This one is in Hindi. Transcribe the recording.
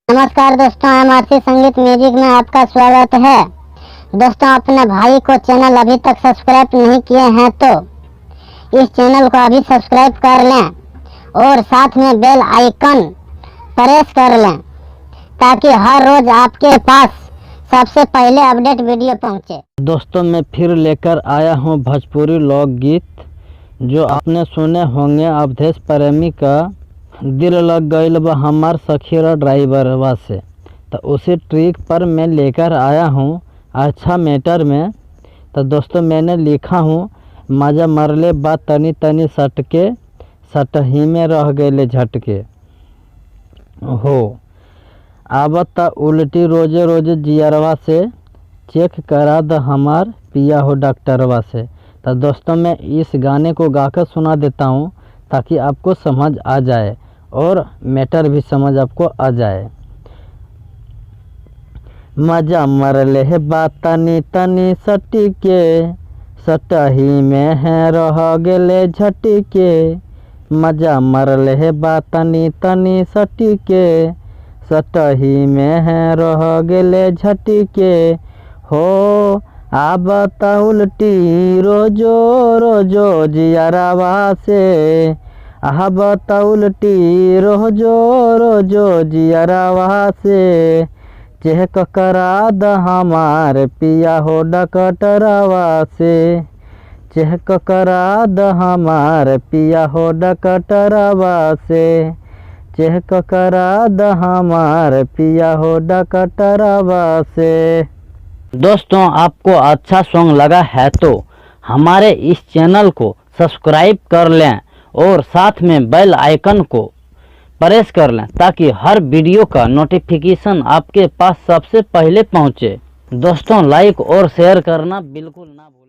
नमस्कार दोस्तों, एमआरसी संगीत म्यूजिक में आपका स्वागत है। दोस्तों, अपने भाई को चैनल अभी तक सब्सक्राइब नहीं किए हैं तो इस चैनल को अभी सब्सक्राइब कर लें और साथ में बेल आइकन प्रेस कर लें ताकि हर रोज आपके पास सबसे पहले अपडेट वीडियो पहुंचे। दोस्तों, मैं फिर लेकर आया हूं भोजपुरी लोकगीत जो आपने सुने होंगे। अवधेश प्रेमी का दिल लग गईल बा हमार सखीरा ड्राइवरवा से, तो उसी ट्रिक पर मैं लेकर आया हूँ अच्छा मैटर में। तो दोस्तों, मैंने लिखा हूँ मजा मरले बा तनी तनी सटके, सटही में रह गए झटके हो। आवत उल्टी रोजे रोजे जियरवा से, चेक करा द हमार पिया हो डॉक्टरवा से। तो दोस्तों, मैं इस गाने को गाकर सुना देता हूँ ताकि आपको समझ आ जाए और मैटर भी समझ आपको आ जाए। मजा मरले है बात तनी तनी सटके, सटही में है रह गेले झटके। मजा मरले है बात तनी तनी सटके, सटही में है रह गेले झटके हो। आबत उल्टी रोजो रोजो जियरवा से, आहबत उल्टी रोजो रोजो जियरवा से। चेक करा द हमार पिया हो डॉक्टरवा से, चेक करा द हमार पिया हो डॉक्टरवा से। चेक करा द हमार पिया हो डॉक्टरवा से। दोस्तों, आपको अच्छा सॉन्ग लगा है तो हमारे इस चैनल को सब्सक्राइब कर लें और साथ में बेल आइकन को प्रेस कर लें ताकि हर वीडियो का नोटिफिकेशन आपके पास सबसे पहले पहुंचे। दोस्तों, लाइक और शेयर करना बिल्कुल ना भूलें।